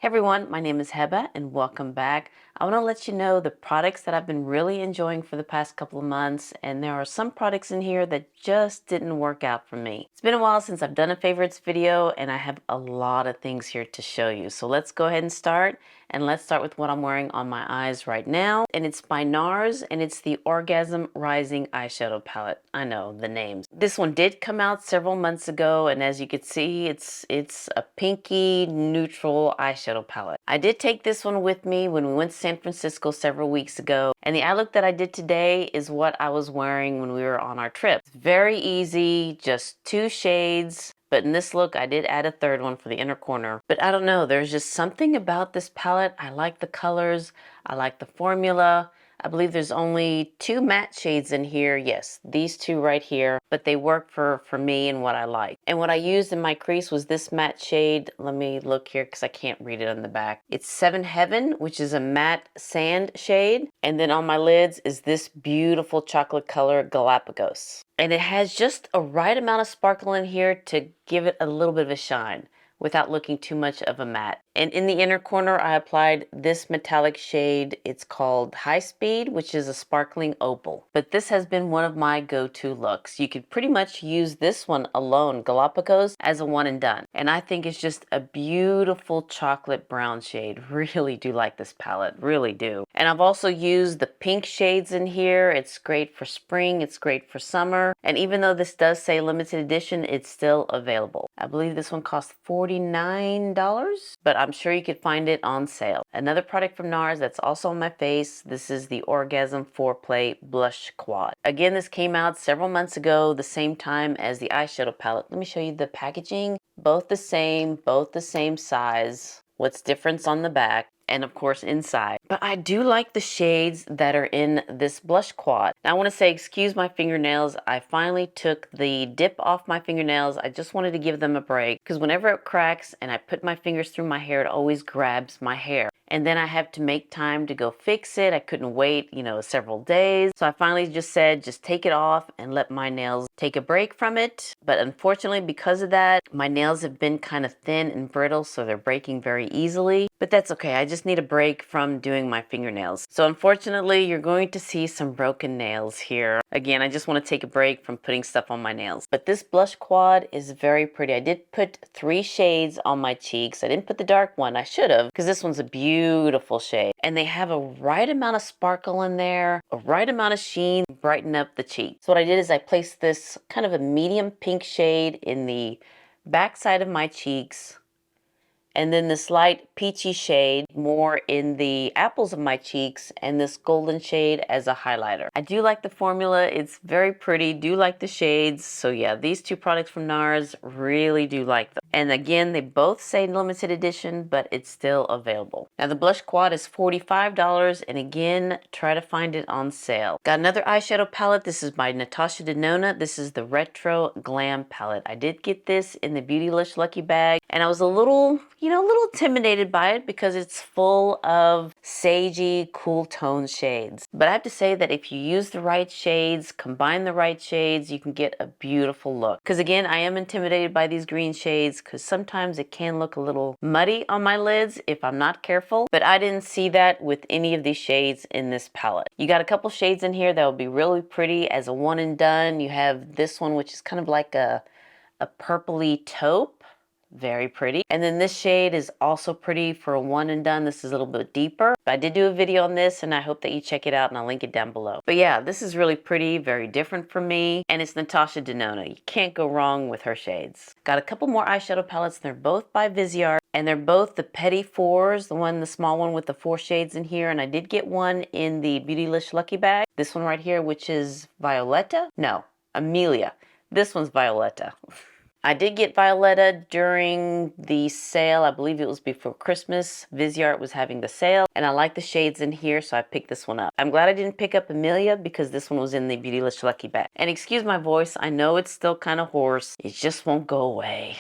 Hey everyone, my name is Heba and welcome back. I want to let you know the products that I've been really enjoying for the past couple of months, and there are some products in here that just didn't work out for me. It's been a while since I've done a favorites video and I have a lot of things here to show you. So let's go ahead and start. And let's start with what I'm wearing on my eyes right now. And it's by Nars and it's the Orgasm Rising Eyeshadow Palette. I know the names. This one did come out several months ago, and as you can see, it's a pinky neutral eyeshadow palette. I did take this one with me when we went to San Francisco several weeks ago, and the eye look that I did today is what I was wearing when we were on our trip. It's very easy, just 2 shades. But in this look, I did add a third one for the inner corner. But I don't know, there's just something about this palette. I like the colors, I like the formula. I believe there's only 2 matte shades in here. Yes, these 2 right here, but they work for me and what I like. And what I used in my crease was this matte shade. Let me look here because I can't read it on the back. It's 7 Heaven, which is a matte sand shade. And then on my lids is this beautiful chocolate color Galapagos. And it has just a right amount of sparkle in here to give it a little bit of a shine without looking too much of a matte. And in the inner corner, I applied this metallic shade. It's called High Speed, which is a sparkling opal. But this has been one of my go-to looks. You could pretty much use this one alone, Galapagos, as a one and done. And I think it's just a beautiful chocolate brown shade. Really do like this palette, really do. And I've also used the pink shades in here. It's great for spring, it's great for summer. And even though this does say limited edition, it's still available. I believe this one costs $49, but I'm sure you could find it on sale. Another product from Nars that's also on my face, this is the Orgasm Foreplay Blush Quad. Again, this came out several months ago, the same time as the eyeshadow palette. Let me show you the packaging. Both the same size. What's different on the back? And of course inside. But I do like the shades that are in this blush quad. Now I want to say, excuse my fingernails. I finally took the dip off my fingernails. I just wanted to give them a break because whenever it cracks and I put my fingers through my hair, it always grabs my hair. And then I have to make time to go fix it. I couldn't wait, several days. So I finally just said, just take it off and let my nails take a break from it. But unfortunately, because of that, my nails have been kind of thin and brittle, so they're breaking very easily. But that's okay. I just need a break from doing my fingernails. So unfortunately, you're going to see some broken nails here. Again, I just want to take a break from putting stuff on my nails. But this blush quad is very pretty. I did put 3 shades on my cheeks. I didn't put the dark one. I should have, because this one's a beautiful shade. And they have a right amount of sparkle in there, a right amount of sheen, brighten up the cheeks. So what I did is I placed this kind of a medium pink shade in the back side of my cheeks, and then this light peachy shade more in the apples of my cheeks, and this golden shade as a highlighter. I do like the formula. It's very pretty. Do like the shades. So yeah, these 2 products from Nars, really do like them. And again, they both say limited edition, but it's still available. Now the blush quad is $45, and again, try to find it on sale. Got another eyeshadow palette. This is by Natasha Denona. This is the Retro Glam palette. I did get this in the Beautylish Lucky Bag, and I was a little intimidated by it because it's full of sagey, cool tone shades. But I have to say that if you use the right shades, combine the right shades, you can get a beautiful look. Because again, I am intimidated by these green shades because sometimes it can look a little muddy on my lids if I'm not careful. But I didn't see that with any of these shades in this palette. You got a couple shades in here that will be really pretty as a one and done. You have this one, which is kind of like a purpley taupe. Very pretty. And then this shade is also pretty for a one and done. This is a little bit deeper. But I did do a video on this and I hope that you check it out, and I'll link it down below. But yeah, this is really pretty, very different from me. And it's Natasha Denona. You can't go wrong with her shades. Got a couple more eyeshadow palettes. They're both by VIseart. And they're both the Petty 4s, the small one with the 4 shades in here. And I did get one in the Beautylish Lucky Bag. This one right here, which is Violetta? No, Amelia. This one's Violetta. I did get Violetta during the sale. I believe it was before Christmas. VIseart was having the sale, and I like the shades in here, so I picked this one up. I'm glad I didn't pick up Amelia because this one was in the Beautylish Lucky Bag. And excuse my voice, I know it's still kind of hoarse. It just won't go away.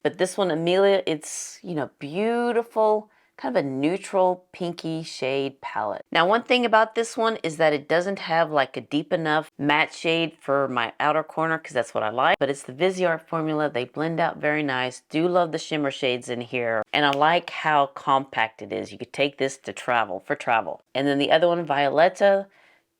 But this one, Amelia, it's, beautiful kind of a neutral pinky shade palette. Now, one thing about this one is that it doesn't have like a deep enough matte shade for my outer corner, because that's what I like, but it's the VIseart formula. They blend out very nice. Do love the shimmer shades in here, and I like how compact it is. You could take this to travel, for travel. And then the other one, Violetta,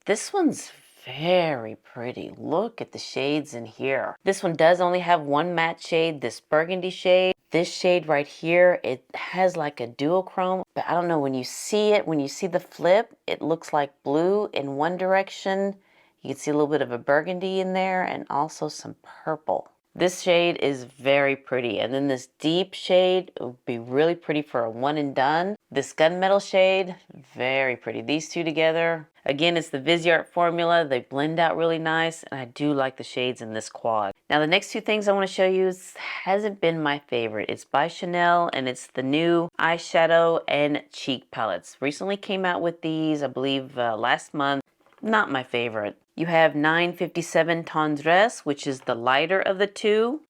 this one's very pretty. Look at the shades in here. This one does only have one matte shade, this burgundy shade. This shade right here, it has like a duochrome, but I don't know, when you see it, when you see the flip, it looks like blue in one direction. You can see a little bit of a burgundy in there and also some purple. This shade is very pretty. And then this deep shade would be really pretty for a one and done. This gunmetal shade, very pretty. These two together. Again, it's the VIseart formula. They blend out really nice, and I do like the shades in this quad. Now, the next two things I want to show you hasn't been my favorite. It's by Chanel, and it's the new eyeshadow and cheek palettes. Recently came out with these, I believe, last month. Not my favorite. You have 957 Tendresse, which is the lighter of the two,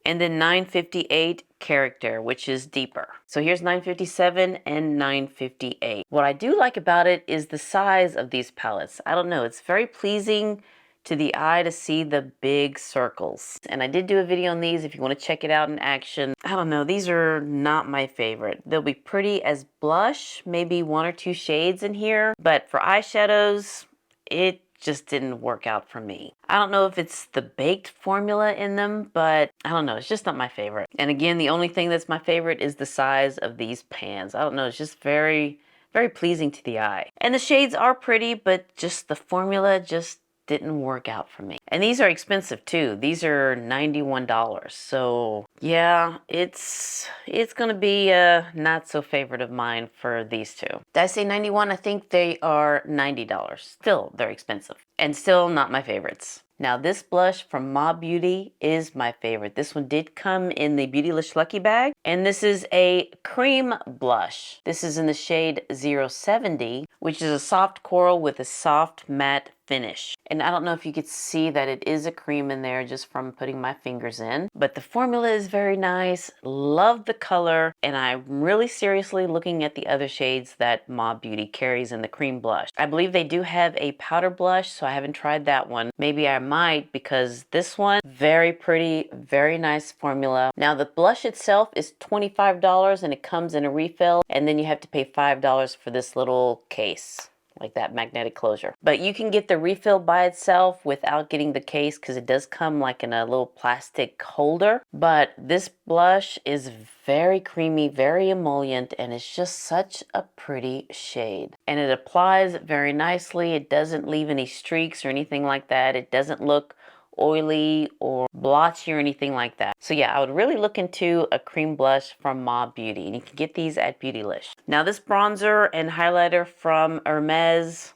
and then 958 Character, which is deeper. So here's 957 and 958. What I do like about it is the size of these palettes. I don't know, it's very pleasing to the eye to see the big circles. And I did do a video on these if you want to check it out in action. I don't know, these are not my favorite. They'll be pretty as blush, maybe one or two shades in here, but for eyeshadows, it just didn't work out for me. I don't know if it's the baked formula in them, but I don't know, it's just not my favorite. And again, the only thing that's my favorite is the size of these pans. I don't know, it's just very, very pleasing to the eye. And the shades are pretty, but just the formula just didn't work out for me. And these are expensive too. These are $91. So yeah, it's gonna be a not so favorite of mine for these two. Did I say 91? I think they are $90. Still, they're expensive and still not my favorites. Now, this blush from Ma Beauty is my favorite. This one did come in the Beautylish Lucky Bag, and this is a cream blush. This is in the shade 070, which is a soft coral with a soft matte finish. And I don't know if you could see that it is a cream in there just from putting my fingers in, but the formula is very nice. Love the color, and I'm really seriously looking at the other shades that Ma Beauty carries in the cream blush. I believe they do have a powder blush, so I haven't tried that one. Maybe I might, because this one, very pretty, very nice formula. Now, the blush itself is $25, and it comes in a refill, and then you have to pay $5 for this little case, like that magnetic closure. But you can get the refill by itself without getting the case, because it does come like in a little plastic holder. But this blush is very creamy, very emollient, and it's just such a pretty shade. And it applies very nicely. It doesn't leave any streaks or anything like that. It doesn't look oily or blotchy or anything like that. So yeah, I would really look into a cream blush from Ma Beauty, and you can get these at Beautylish. Now, this bronzer and highlighter from Hermes,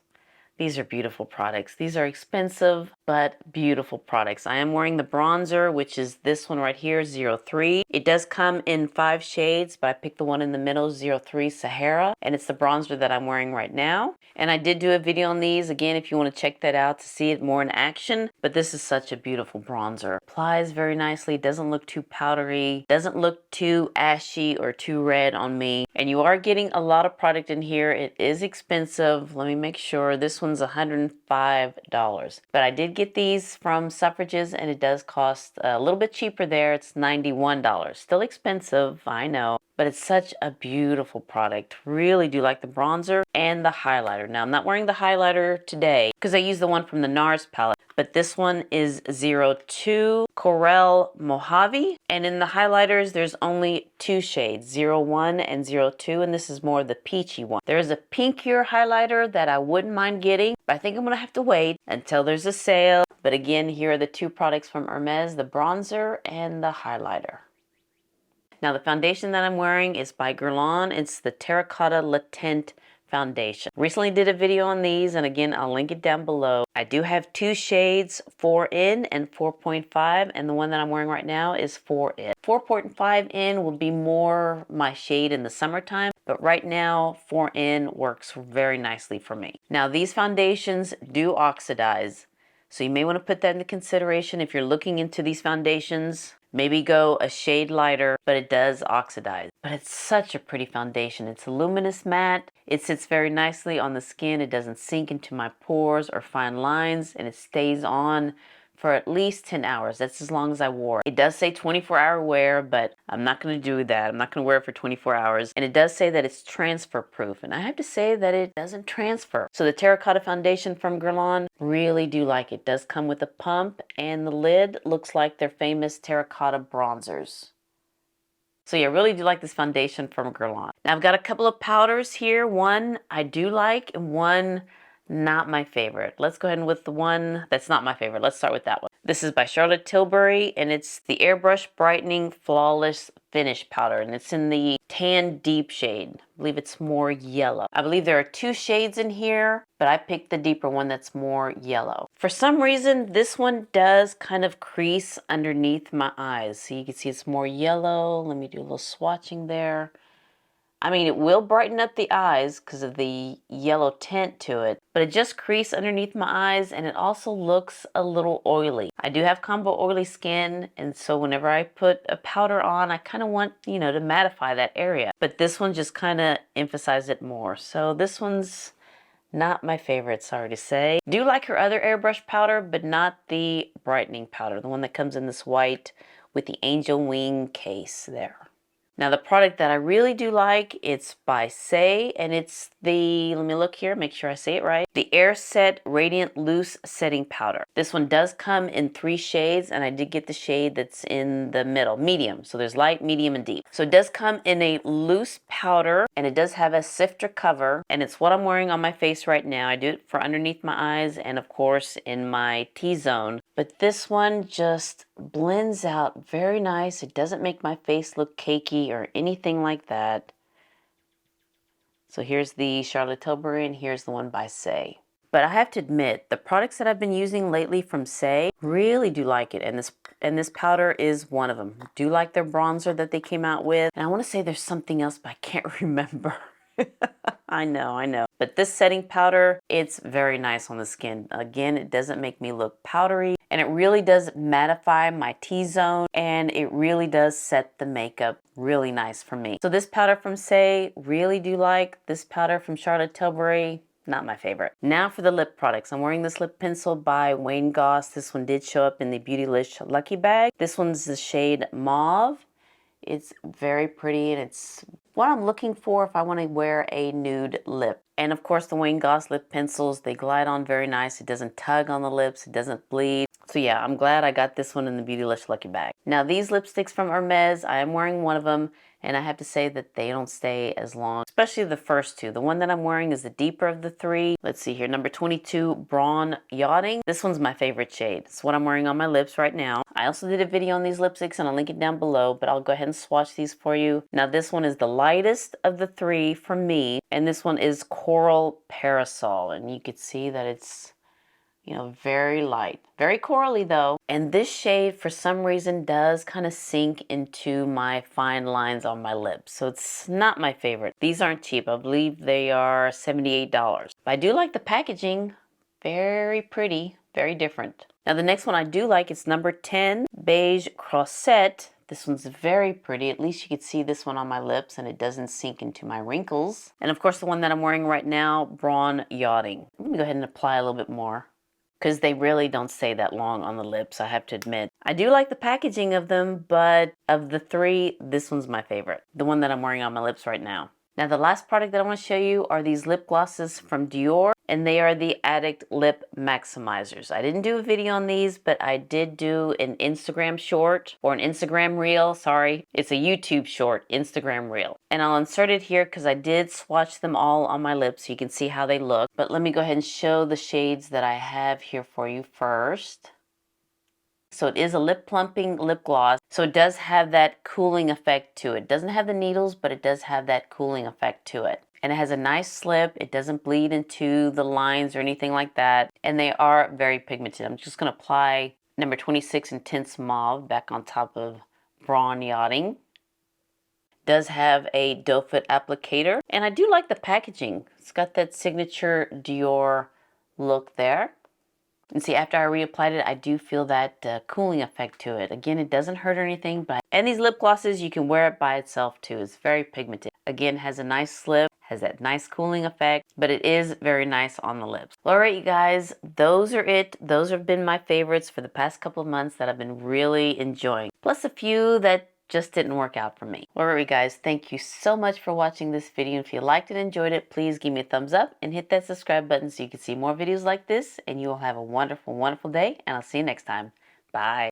these are beautiful products. These are expensive, but beautiful products. I am wearing the bronzer, which is this one right here, 03. It does come in 5 shades, but I picked the one in the middle, 03 Sahara, and it's the bronzer that I'm wearing right now. And I did do a video on these, again, if you want to check that out to see it more in action, but this is such a beautiful bronzer. Applies very nicely, doesn't look too powdery, doesn't look too ashy or too red on me. And you are getting a lot of product in here. It is expensive. Let me make sure. This one's $105. But I did get these from Suffrages, and it does cost a little bit cheaper there. It's $91. Still expensive, I know, but it's such a beautiful product. Really do like the bronzer and the highlighter. Now, I'm not wearing the highlighter today because I use the one from the Nars palette, but this one is 02 Coral Mojave. And in the highlighters, there's only 2 shades, 01 and 02, and this is more the peachy one. There's a pinkier highlighter that I wouldn't mind getting, but I think I'm gonna have to wait until there's a sale. But again, here are the 2 products from Hermes, the bronzer and the highlighter. Now, the foundation that I'm wearing is by Guerlain. It's the Terracotta Latent Foundation. Recently did a video on these, and again, I'll link it down below. I do have 2 shades, 4 in and 4.5, and the one that I'm wearing right now is 4 in. 4.5 in will be more my shade in the summertime, but right now 4 in works very nicely for me. Now, these foundations do oxidize, so you may want to put that into consideration if you're looking into these foundations. Maybe go a shade lighter, but it does oxidize. But it's such a pretty foundation. It's a luminous matte. It sits very nicely on the skin. It doesn't sink into my pores or fine lines, and it stays on for at least 10 hours. That's as long as I wore it. It does say 24-hour wear, but I'm not going to do that. I'm not going to wear it for 24 hours. And it does say that it's transfer proof. And I have to say that it doesn't transfer. So the terracotta foundation from Guerlain, really do like it. It does come with a pump, and the lid looks like their famous terracotta bronzers. So yeah, I really do like this foundation from Guerlain. Now I've got a couple of powders here. One I do like and one not my favorite. Let's go ahead with the one that's not my favorite. Let's start with that one. This is by Charlotte Tilbury, and it's the Airbrush Brightening Flawless Finish Powder, and it's in the tan deep shade. I believe it's more yellow. I believe there are 2 shades in here, but I picked the deeper one that's more yellow. For some reason, this one does kind of crease underneath my eyes. So you can see it's more yellow. Let me do a little swatching there. I mean, it will brighten up the eyes because of the yellow tint to it, but it just creases underneath my eyes, and it also looks a little oily. I do have combo oily skin, and so whenever I put a powder on, I kind of want, to mattify that area. But this one just kind of emphasized it more. So this one's not my favorite, sorry to say. Do like her other airbrush powder, but not the brightening powder, the one that comes in this white with the angel wing case there. Now the product that I really do like, it's by Saie, and it's the, let me look here, make sure I say it right, the Air Set Radiant Loose Setting Powder. This one does come in 3 shades, and I did get the shade that's in the middle, medium. So there's light, medium, and deep. So it does come in a loose powder, and it does have a sifter cover, and it's what I'm wearing on my face right now. I do it for underneath my eyes and of course in my T-zone. But this one just blends out very nice. It doesn't make my face look cakey or anything like that. So here's the Charlotte Tilbury, and here's the one by Saie. But I have to admit, the products that I've been using lately from Saie, really do like it. And this powder is one of them. I do like their bronzer that they came out with. And I want to say there's something else, but I can't remember. I know. But this setting powder, it's very nice on the skin. Again, it doesn't make me look powdery, and it really does mattify my T-zone, and it really does set the makeup really nice for me. So this powder from Saie, really do like. This powder from Charlotte Tilbury, not my favorite. Now for the lip products. I'm wearing this lip pencil by Goss. This one did show up in the Beautylish Lucky Bag. This one's the shade Mauve. It's very pretty, and it's what I'm looking for if I want to wear a nude lip. And of course the Goss lip pencils, they glide on very nice. It doesn't tug on the lips, it doesn't bleed. So yeah, I'm glad I got this one in the Beautylish Lucky Bag. Now these lipsticks from Hermes, I am wearing one of them, and I have to say that they don't stay as long, especially the first 2. The one that I'm wearing is the deeper of the 3. Let's see here, number 22, Brawn Yachting. This one's my favorite shade. It's what I'm wearing on my lips right now. I also did a video on these lipsticks, and I'll link it down below, but I'll go ahead and swatch these for you. Now this one is the lightest of the 3 for me, and this one is Coral Parasol, and you can see that it's, very light. Very corally though. And this shade, for some reason, does kind of sink into my fine lines on my lips. So it's not my favorite. These aren't cheap. I believe they are $78. But I do like the packaging. Very pretty. Very different. Now the next one I do like is number 10, Beige Croisette. This one's very pretty. At least you can see this one on my lips, and it doesn't sink into my wrinkles. And of course the one that I'm wearing right now, Brawn Yachting. Let me go ahead and apply a little bit more, because they really don't stay that long on the lips, I have to admit. I do like the packaging of them, but of the 3, this one's my favorite. The one that I'm wearing on my lips right now. Now the last product that I want to show you are these lip glosses from Dior, and they are the Addict Lip Maximizers. I didn't do a video on these, but I did do an Instagram short, or an Instagram reel, sorry. It's a YouTube short, Instagram reel. And I'll insert it here because I did swatch them all on my lips so you can see how they look. But let me go ahead and show the shades that I have here for you first. So it is a lip plumping lip gloss. So it does have that cooling effect to it. It doesn't have the needles, but it does have that cooling effect to it. And it has a nice slip. It doesn't bleed into the lines or anything like that. And they are very pigmented. I'm just going to apply number 26 Intense Mauve back on top of Brawn Yachting. Does have a doe foot applicator. And I do like the packaging. It's got that signature Dior look there. And see, after I reapplied it, I do feel that cooling effect to it. Again, it doesn't hurt or anything, and these lip glosses, you can wear it by itself too. It's very pigmented. Again, has a nice slip, has that nice cooling effect, but it is very nice on the lips. All right, you guys, those are it. Those have been my favorites for the past couple of months that I've been really enjoying. Plus a few that just didn't work out for me. All right, guys, thank you so much for watching this video. If you liked and enjoyed it, please give me a thumbs up and hit that subscribe button so you can see more videos like this, and you will have a wonderful, wonderful day, and I'll see you next time. Bye.